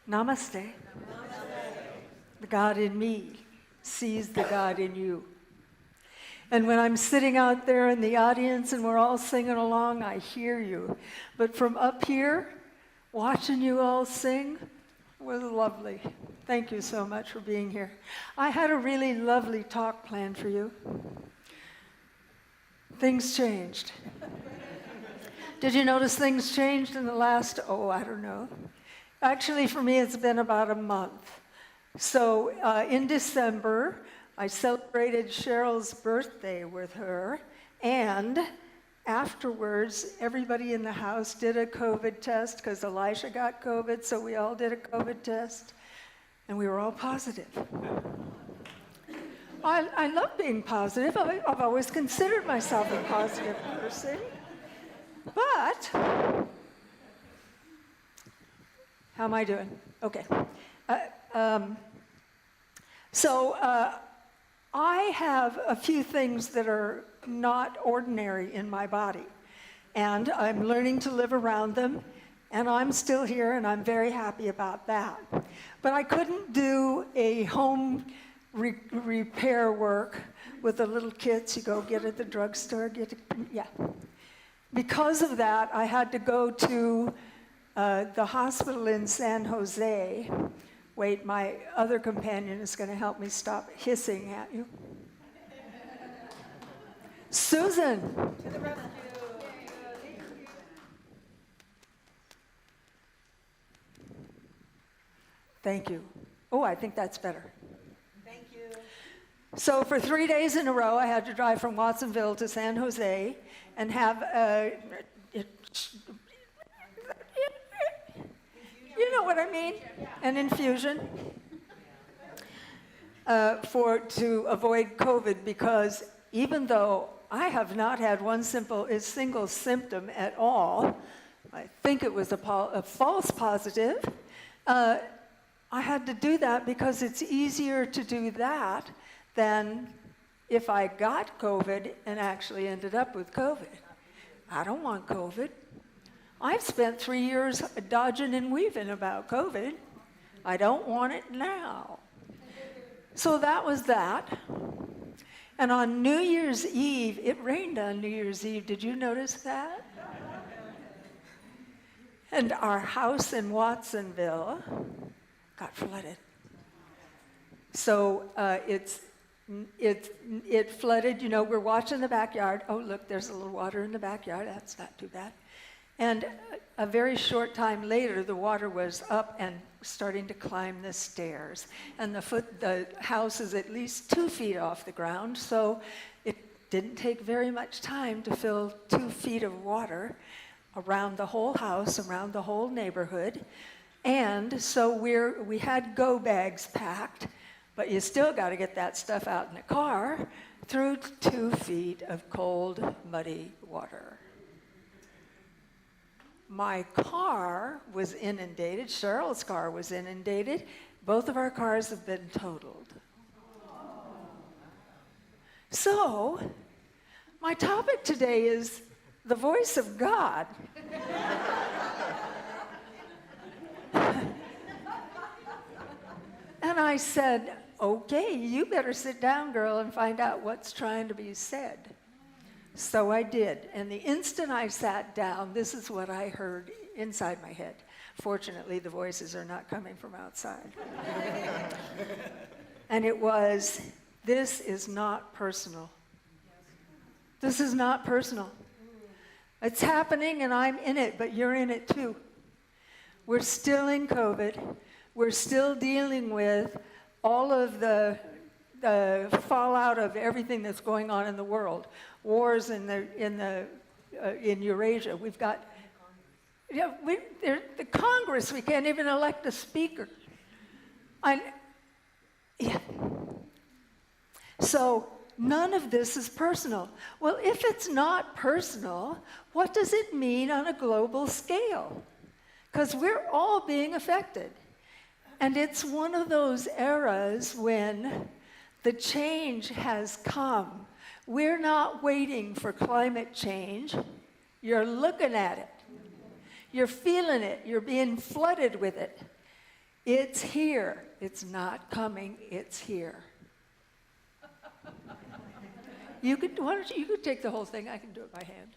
Namaste. The God in me sees the God in you. And when I'm sitting out there in the audience and we're all singing along, I hear you. But from up here, watching you all sing was lovely. Thank you so much for being here. I had a really lovely talk planned for you. Things changed. Did you notice things changed in the last, I don't know. Actually, for me, it's been about a month. So in December, I celebrated Cheryl's birthday with her, and afterwards, everybody in the house did a COVID test because Elisha got COVID, so we all did a COVID test, and we were all positive. I love being positive. I've always considered myself a positive person, but how am I doing? Okay. I have a few things that are not ordinary in my body, and I'm learning to live around them, and I'm still here, and I'm very happy about that. But I couldn't do a home repair work with the little kits you go get at the drugstore. Because of that, I had to go to the hospital in San Jose. Wait, my other companion is going to help me stop hissing at you. Susan. To the rescue. Thank you. Oh, I think that's better. Thank you. So for 3 days in a row, I had to drive from Watsonville to San Jose and have you know what I mean? An infusion to avoid COVID, because even though I have not had one single symptom at all, I think it was a false positive, I had to do that because it's easier to do that than if I got COVID and actually ended up with COVID. I don't want COVID. I've spent 3 years dodging and weaving about COVID. I don't want it now. So that was that. And on New Year's Eve, it rained on New Year's Eve. Did you notice that? And our house in Watsonville got flooded. So it flooded. You know, we're watching the backyard. Oh, look, there's a little water in the backyard. That's not too bad. And a very short time later, the water was up and starting to climb the stairs. And the house is at least 2 feet off the ground, so it didn't take very much time to fill 2 feet of water around the whole house, around the whole neighborhood. And so we had go bags packed, but you still got to get that stuff out in the car through 2 feet of cold, muddy water. My car was inundated. Cheryl's car was inundated. Both of our cars have been totaled. So, my topic today is the voice of God. And I said, okay, you better sit down, girl, and find out what's trying to be said. So I did, and the instant I sat down, this is what I heard inside my head. Fortunately, the voices are not coming from outside. And it was, this is not personal. This is not personal. It's happening and I'm in it, but you're in it too. We're still in COVID. We're still dealing with all of the fallout of everything that's going on in the world. Wars in Eurasia. We've got the Congress. We can't even elect a speaker. So none of this is personal. Well, if it's not personal, what does it mean on a global scale? Because we're all being affected. And it's one of those eras when the change has come. We're not waiting for climate change. You're looking at it. You're feeling it. You're being flooded with it. It's here. It's not coming. It's here. You could take the whole thing. I can do it by hand.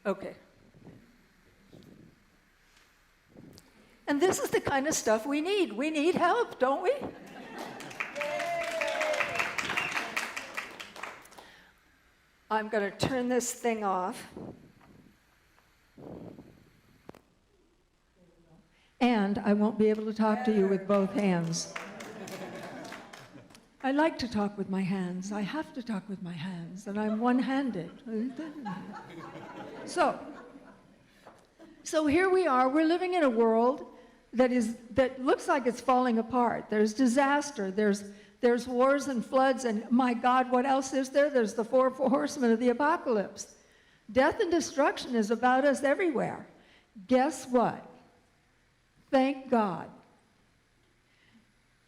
Okay. And this is the kind of stuff we need. We need help, don't we? I'm going to turn this thing off. And I won't be able to talk to you with both hands. I like to talk with my hands. I have to talk with my hands, and I'm one-handed. So here we are. We're living in a world that looks like it's falling apart. There's disaster. There's wars and floods, and my God, what else is there? There's the four horsemen of the apocalypse. Death and destruction is about us everywhere. Guess what? Thank God.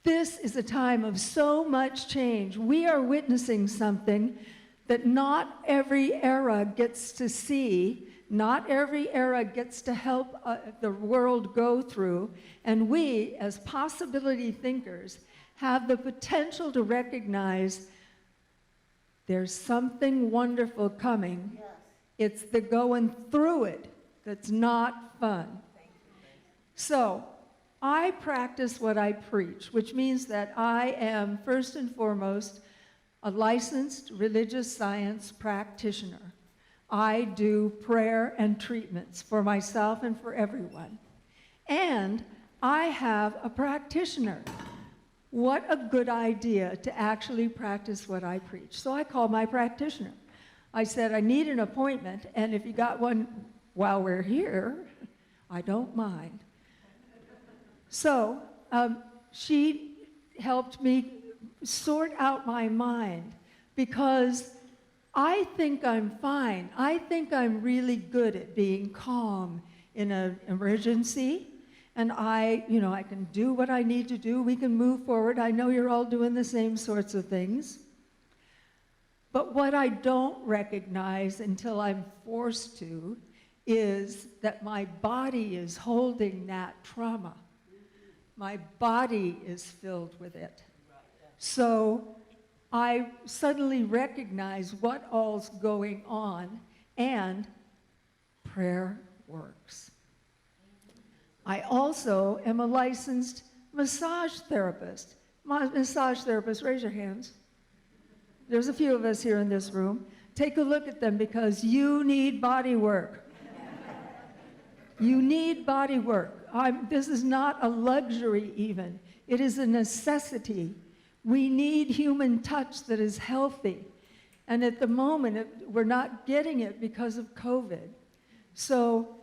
This is a time of so much change. We are witnessing something that not every era gets to see, not every era gets to help the world go through, and we, as possibility thinkers, have the potential to recognize there's something wonderful coming. Yes. It's the going through it that's not fun. So, I practice what I preach, which means that I am, first and foremost, a licensed religious science practitioner. I do prayer and treatments for myself and for everyone. And I have a practitioner. What a good idea to actually practice what I preach. So I called my practitioner. I said, I need an appointment, and if you got one while we're here, I don't mind. So she helped me sort out my mind, because I think I'm fine. I think I'm really good at being calm in an emergency. And I can do what I need to do. We can move forward. I know you're all doing the same sorts of things. But what I don't recognize until I'm forced to is that my body is holding that trauma. My body is filled with it. So I suddenly recognize what all's going on, and prayer works. I also am a licensed massage therapist. Massage therapists, raise your hands. There's a few of us here in this room. Take a look at them, because you need body work. You need body work. This is not a luxury even. It is a necessity. We need human touch that is healthy. And at the moment, we're not getting it because of COVID. So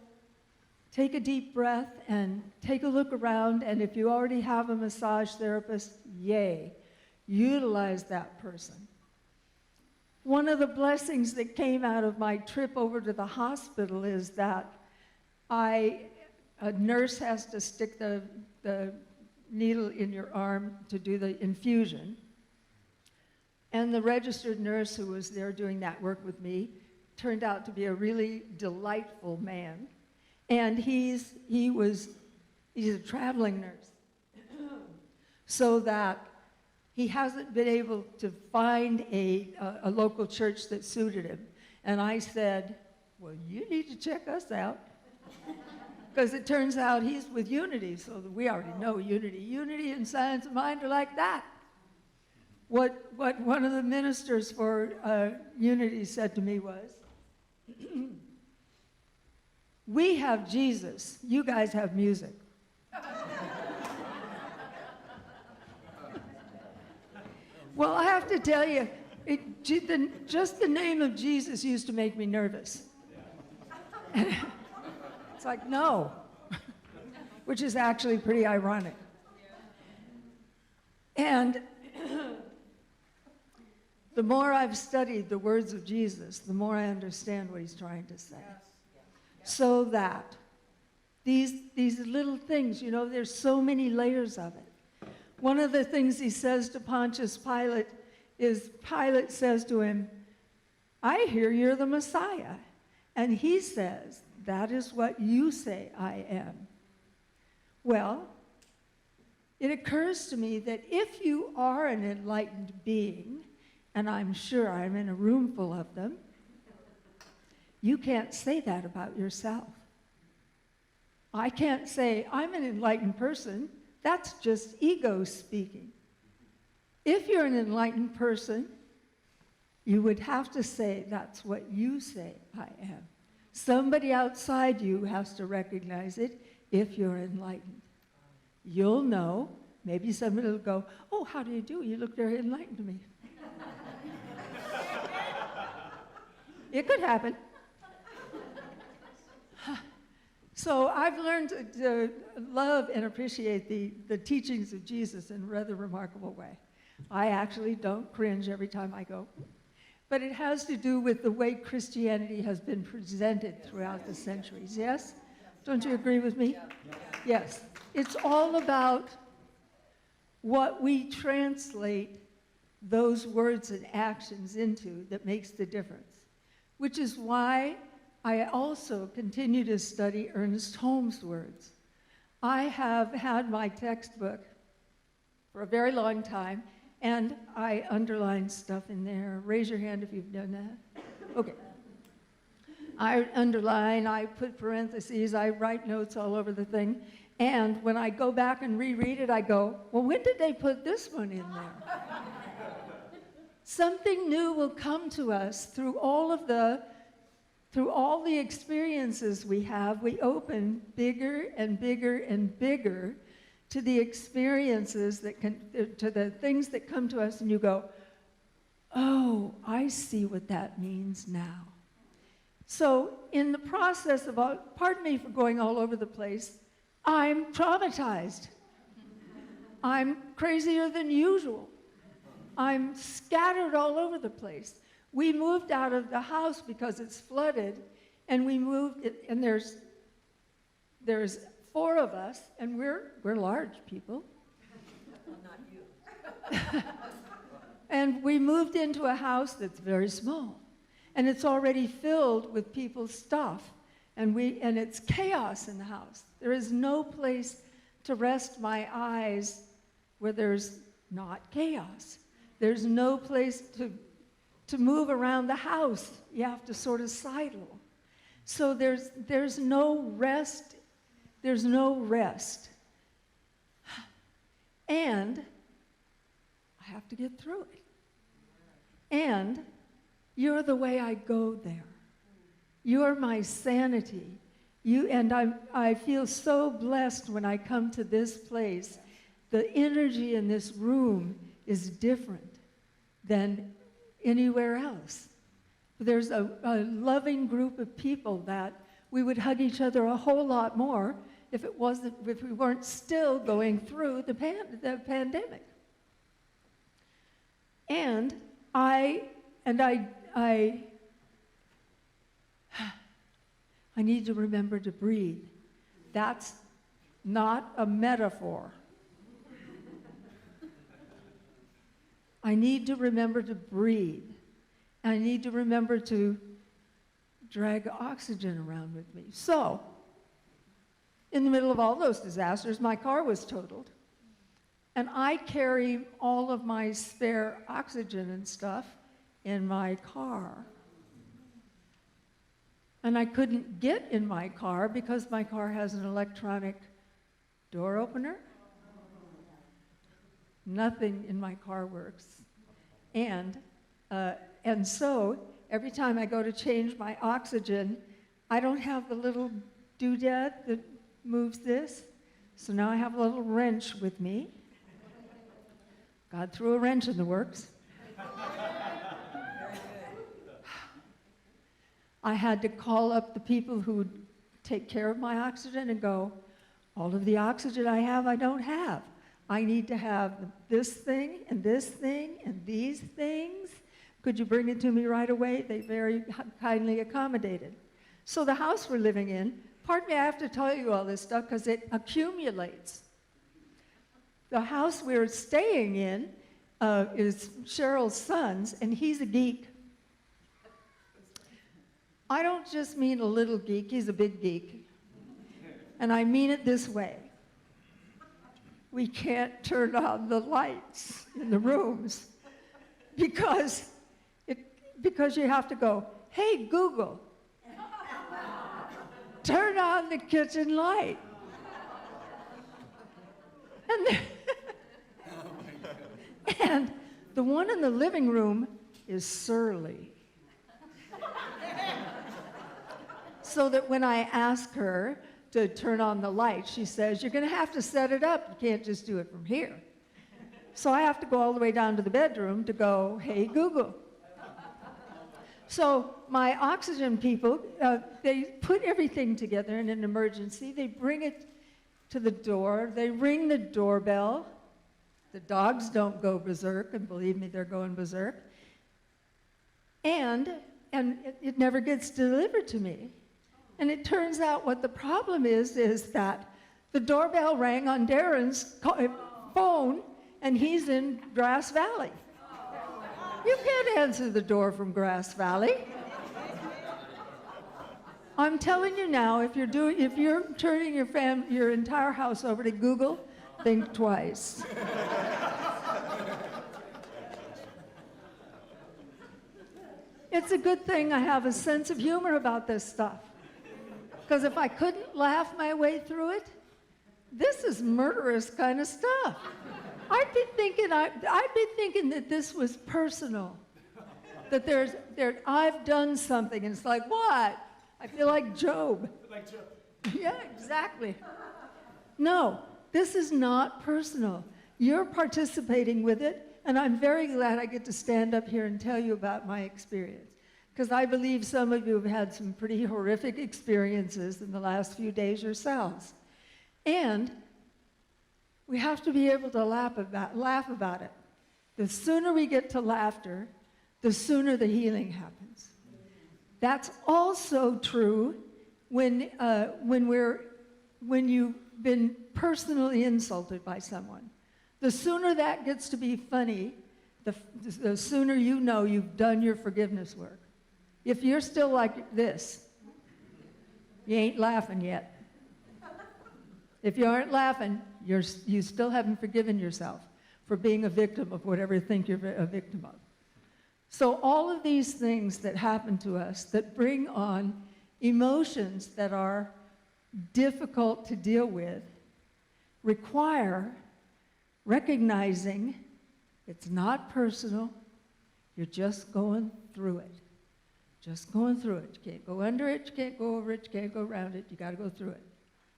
take a deep breath and take a look around, and if you already have a massage therapist, yay, utilize that person. One of the blessings that came out of my trip over to the hospital is that a nurse has to stick the needle in your arm to do the infusion. And the registered nurse who was there doing that work with me turned out to be a really delightful man. And he's a traveling nurse, so that he hasn't been able to find a local church that suited him. And I said, well, you need to check us out. Because it turns out he's with Unity, so we already know Unity. Unity and Science of Mind are like that. What one of the ministers for Unity said to me was, we have Jesus, you guys have music. Well, I have to tell you, just the name of Jesus used to make me nervous. It's like, no, which is actually pretty ironic. And the more I've studied the words of Jesus, the more I understand what he's trying to say. So that these little things, there's so many layers of it. One of the things he says to Pontius Pilate is, Pilate says to him, I hear you're the Messiah. And he says, that is what you say I am. Well, it occurs to me that if you are an enlightened being, and I'm sure I'm in a room full of them, you can't say that about yourself. I can't say, I'm an enlightened person. That's just ego speaking. If you're an enlightened person, you would have to say, that's what you say I am. Somebody outside you has to recognize it if you're enlightened. You'll know. Maybe somebody will go, oh, how do you do? You look very enlightened to me. It could happen. So I've learned to love and appreciate the teachings of Jesus in a rather remarkable way. I actually don't cringe every time I go. But it has to do with the way Christianity has been presented throughout the centuries, yes? Don't you agree with me? Yes. It's all about what we translate those words and actions into that makes the difference, which is why I also continue to study Ernest Holmes' words. I have had my textbook for a very long time, and I underline stuff in there. Raise your hand if you've done that. Okay. I underline, I put parentheses, I write notes all over the thing. And when I go back and reread it, I go, well, when did they put this one in there? Something new will come to us through all the experiences we have. We open bigger and bigger and bigger to the experiences to the things that come to us, and you go, oh, I see what that means now. So in the process of, pardon me for going all over the place, I'm traumatized. I'm crazier than usual. I'm scattered all over the place. We moved out of the house because it's flooded, and we moved, and there's 4 of us, and we're large people. Well, not you. And we moved into a house that's very small, and it's already filled with people's stuff, and it's chaos in the house. There is no place to rest my eyes where there's not chaos. There's no place to move around the house. You have to sort of sidle. So there's no rest. There's no rest. And I have to get through it. And you're the way I go there. You're my sanity. I feel so blessed when I come to this place. The energy in this room is different than anywhere else. There's a loving group of people that we would hug each other a whole lot more if we weren't still going through the pandemic. And I need to remember to breathe. That's not a metaphor. I need to remember to breathe. I need to remember to drag oxygen around with me. So, in the middle of all those disasters, my car was totaled. And I carry all of my spare oxygen and stuff in my car. And I couldn't get in my car because my car has an electronic door opener. Nothing in my car works. And so every time I go to change my oxygen, I don't have the little doodad that moves this. So now I have a little wrench with me. God threw a wrench in the works. I had to call up the people who take care of my oxygen and go, all of the oxygen I have, I don't have. I need to have this thing and this thing and these things. Could you bring it to me right away? They very kindly accommodated. So the house we're living in, pardon me, I have to tell you all this stuff because it accumulates. The house we're staying in is Cheryl's son's, and he's a geek. I don't just mean a little geek, he's a big geek. And I mean it this way. We can't turn on the lights in the rooms because you have to go, hey, Google, turn on the kitchen light. And the one in the living room is surly. So that when I ask her to turn on the light, she says, you're going to have to set it up. You can't just do it from here. So I have to go all the way down to the bedroom to go, hey, Google. So my oxygen people, they put everything together in an emergency. They bring it to the door. They ring the doorbell. The dogs don't go berserk, and believe me, they're going berserk. And it never gets delivered to me. And it turns out what the problem is that the doorbell rang on Darren's phone, and he's in Grass Valley. You can't answer the door from Grass Valley. I'm telling you now, if you're turning your entire house over to Google, think twice. It's a good thing I have a sense of humor about this stuff. Because if I couldn't laugh my way through it, this is murderous kind of stuff. I'd be thinking that this was personal. That I've done something, and it's like, what? I feel like Job. Like Job. Yeah, exactly. No, this is not personal. You're participating with it, and I'm very glad I get to stand up here and tell you about my experience. Because I believe some of you have had some pretty horrific experiences in the last few days yourselves. And we have to be able to laugh about it. The sooner we get to laughter, the sooner the healing happens. That's also true when you've been personally insulted by someone. The sooner that gets to be funny, the sooner you know you've done your forgiveness work. If you're still like this, you ain't laughing yet. If you aren't laughing, you still haven't forgiven yourself for being a victim of whatever you think you're a victim of. So all of these things that happen to us that bring on emotions that are difficult to deal with require recognizing it's not personal, you're just going through it. Just going through it. You can't go under it, you can't go over it, you can't go around it, you got to go through it.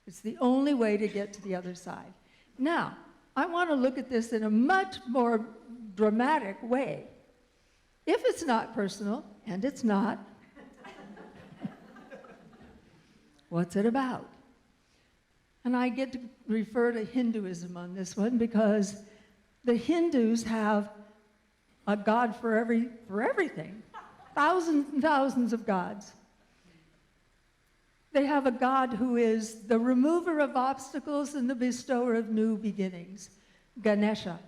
It's the only way to get to the other side. Now, I want to look at this in a much more dramatic way. If it's not personal, and it's not, what's it about? And I get to refer to Hinduism on this one because the Hindus have a God for everything. Thousands and thousands of gods. They have a God who is the remover of obstacles and the bestower of new beginnings, Ganesha.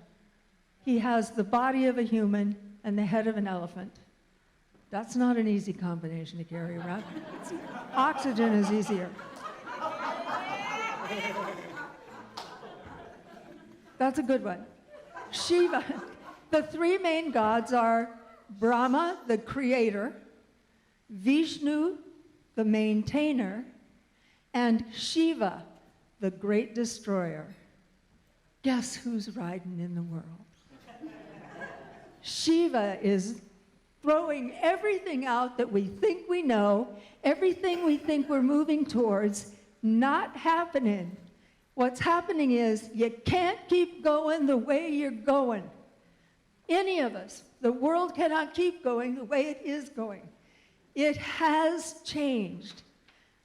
He has the body of a human and the head of an elephant. That's not an easy combination to carry around. Oxygen is easier. That's a good one. Shiva. The three main gods are Brahma, the creator, Vishnu, the maintainer, and Shiva, the great destroyer. Guess who's riding in the world? Shiva is throwing everything out that we think we know, everything we think we're moving towards, not happening. What's happening is you can't keep going the way you're going. Any of us. The world cannot keep going the way it is going. It has changed.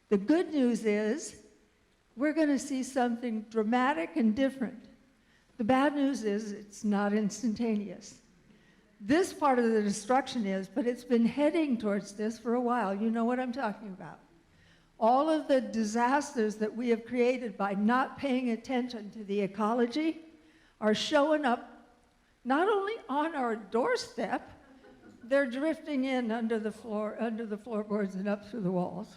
The good news is we're going to see something dramatic and different. The bad news is it's not instantaneous. This part of the destruction is, but it's been heading towards this for a while. You know what I'm talking about. All of the disasters that we have created by not paying attention to the ecology are showing up not only on our doorstep, They're drifting in under the floorboards and up through the walls.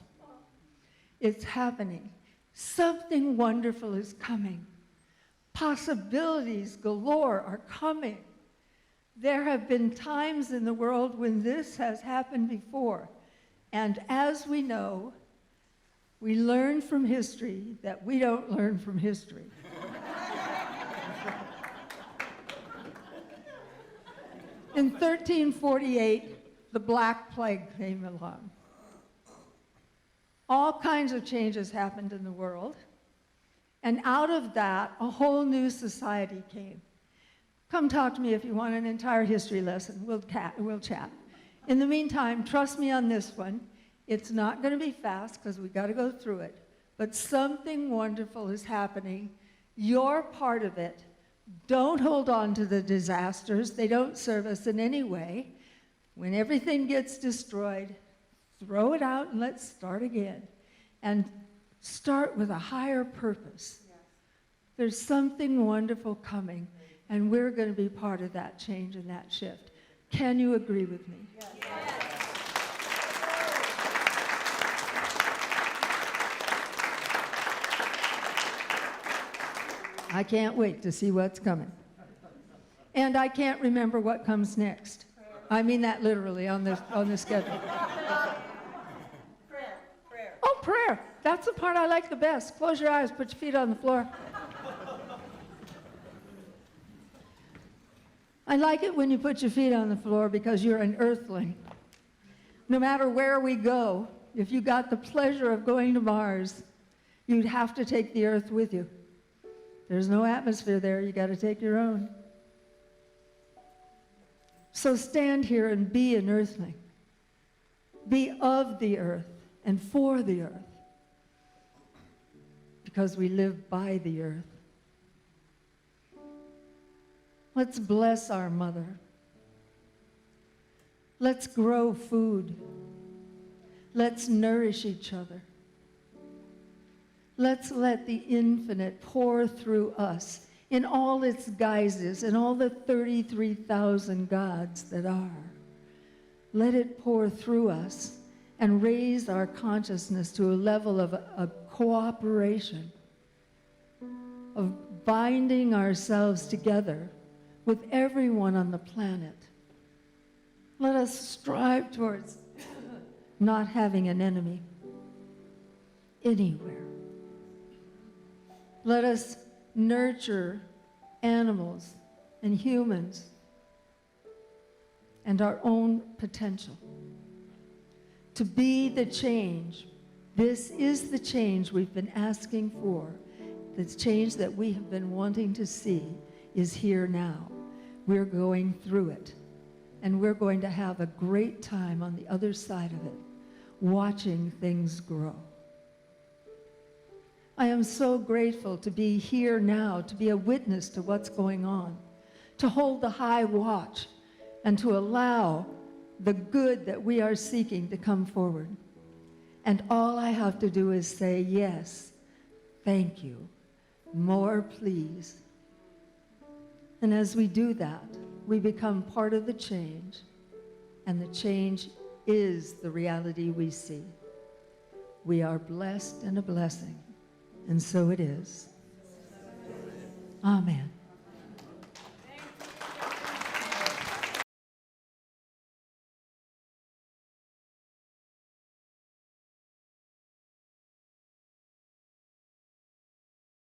It's happening. Something wonderful is coming. Possibilities galore are coming. There have been times in the world when this has happened before. And as we know, we learn from history that we don't learn from history. In 1348, the Black Plague came along. All kinds of changes happened in the world. And out of that, a whole new society came. Come talk to me if you want an entire history lesson. We'll chat. In the meantime, trust me on this one. It's not going to be fast because we got to go through it. But something wonderful is happening. You're part of it. Don't hold on to the disasters. They don't serve us in any way. When everything gets destroyed, throw it out and let's start again. And start with a higher purpose. Yes. There's something wonderful coming, and we're going to be part of that change and that shift. Can you agree with me? Yes. Yes. I can't wait to see what's coming. And I can't remember what comes next. I mean that literally on the schedule. Prayer. Oh, prayer. That's the part I like the best. Close your eyes, put your feet on the floor. I like it when you put your feet on the floor because you're an earthling. No matter where we go, if you got the pleasure of going to Mars, you'd have to take the earth with you. There's no atmosphere there. You got to take your own. So stand here and be an earthling. Be of the earth and for the earth. Because we live by the earth. Let's bless our mother. Let's grow food. Let's nourish each other. Let's let the infinite pour through us in all its guises and all the 33,000 gods that are. Let it pour through us and raise our consciousness to a level of cooperation, of binding ourselves together with everyone on the planet. Let us strive towards not having an enemy anywhere. Let us nurture animals and humans and our own potential to be the change. This is the change we've been asking for. The change that we have been wanting to see is here now. We're going through it. And we're going to have a great time on the other side of it, watching things grow. I am so grateful to be here now, to be a witness to what's going on, to hold the high watch, and to allow the good that we are seeking to come forward. And all I have to do is say, yes, thank you, more please. And as we do that, we become part of the change, and the change is the reality we see. We are blessed and a blessing. And so it is. Amen.